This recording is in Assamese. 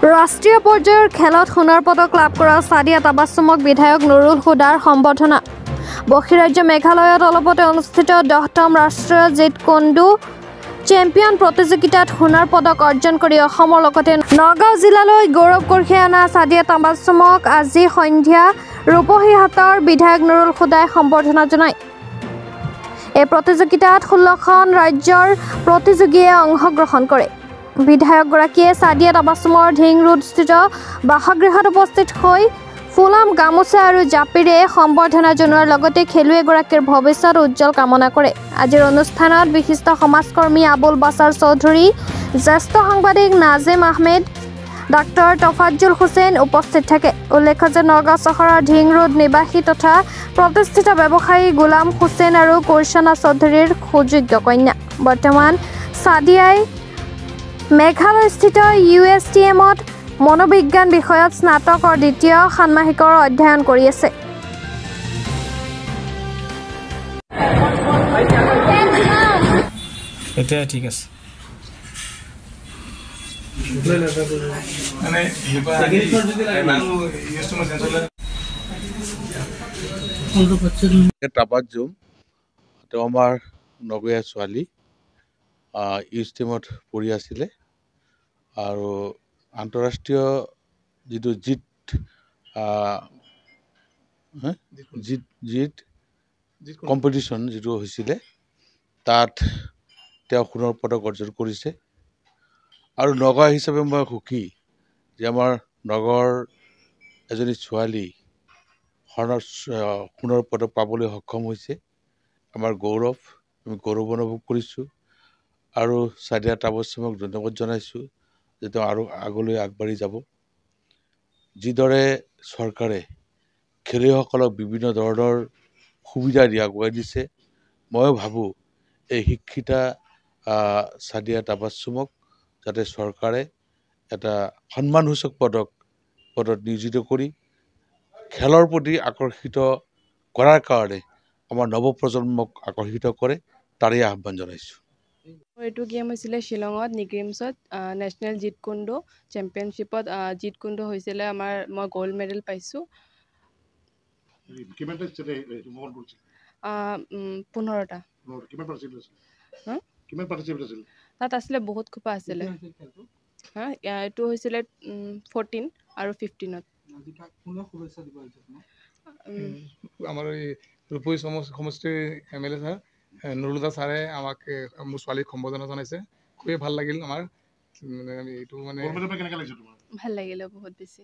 ৰাষ্ট্ৰীয় পৰ্যায়ৰ খেলত সোণৰ পদক লাভ কৰা সাদিয়া তাবাছুমক বিধায়ক নুৰুল হুদাৰ সম্বৰ্ধনা। বহিৰাজ্য মেঘালয়ত অলপতে অনুষ্ঠিত 10তম ৰাষ্ট্ৰীয় জিট কুণ্ডু চেম্পিয়ন প্ৰতিযোগিতাত সোণৰ পদক অৰ্জন কৰি অসমৰ লগতে নগাঁও জিলালৈ গৌৰৱ কঢ়িয়াই অনা সাদিয়া তাবাছুমক আজি সন্ধিয়া ৰূপহীহাটৰ বিধায়ক নুৰুল হুদাই সম্বৰ্ধনা জনায়। এই প্ৰতিযোগিতাত 16খন ৰাজ্যৰ প্ৰতিযোগীয়ে অংশগ্ৰহণ কৰে। বিধায়কগৰাকীয়ে সাদিয়া তাবাছুমৰ ধিং ৰোডস্থিত বাসগৃহত উপস্থিত হৈ ফুলাম গামোচা আৰু জাপিৰে সম্বৰ্ধনা জনোৱাৰ লগতে খেলুৱৈগৰাকীৰ ভৱিষ্যত উজ্জ্বল কামনা কৰে। আজিৰ অনুষ্ঠানত বিশিষ্ট সমাজকৰ্মী আবুল বাছাৰ চৌধুৰী, জ্যেষ্ঠ সাংবাদিক নাজিম আহমেদ, ডাক্তৰ তফাজ্জুল হুছেইন উপস্থিত থাকে। উল্লেখ্য যে নগাঁও চহৰৰ ধিং ৰোড নিবাসী তথা প্ৰতিষ্ঠিত ব্যৱসায়ী গোলাম হুছেইন আৰু কুৰছানা চৌধুৰীৰ সুযোগ্য কন্যা। বৰ্তমান সাদিয়াই মেঘালয়স্থিত USTMত মনোবিজ্ঞান বিষয়ত স্নাতকৰ দ্বিতীয় ষান্মাসিকৰ অধ্যয়ন কৰি আছে। এতিয়া ঠিক আছে। তাবাছুম তেওঁ আমাৰ নগৰীয়া ছোৱালী USTMত পঢ়ি আছিলে আৰু আন্তঃৰাষ্ট্ৰীয় যিটো জিট কম্পিটিশ্যন যিটো হৈছিলে তাত তেওঁ সোণৰ পদক অৰ্জন কৰিছে। আৰু নগাঁও হিচাপে মই সুখী যে আমাৰ নগৰ এজনী ছোৱালী সোণৰ পদক পাবলৈ সক্ষম হৈছে। আমাৰ গৌৰৱ, আমি গৌৰৱ অনুভৱ কৰিছোঁ আৰু সাদিয়া তাবাছুমক ধন্যবাদ জনাইছোঁ যে তেওঁ আৰু আগলৈ আগবাঢ়ি যাব। যিদৰে চৰকাৰে খেলুৱৈসকলক বিভিন্ন ধৰণৰ সুবিধা আগুৱাই দিছে, ময়ো ভাবোঁ এই শিক্ষিতা সাদিয়া তাবাছুমক যাতে চৰকাৰে এটা সন্মানসূচক পদত নিয়োজিত কৰি খেলৰ প্ৰতি আকৰ্ষিত কৰাৰ কাৰণে আমাৰ নৱপ্ৰজন্মক আকৰ্ষিত কৰে, তাৰে আহ্বান জনাইছোঁ। এইটো গেম হৈছিলে শ্বিলঙত নিগ্ৰিমছত নেশ্যনেল জিট কুণ্ডু চেম্পিয়নশ্বিপত জিট কুণ্ডু হৈছিলে মই গ'ল্ড মেডেল পাইছোঁ। 15টা। তাত আছিলে বহুত খোপা আছিলে। এইটো হৈছিলে 14 আৰু 15ত। আমাৰ এই ৰূপহী সমষ্টিৰ MLA ছাৰ নুৰুল হুদা ছাৰে আমাক মোৰ ছোৱালীক সম্বৰ্ধনা জনাইছে। খুবেই ভাল লাগিল আমাৰ এইটো মানে ভাল লাগিলে বহুত বেছি।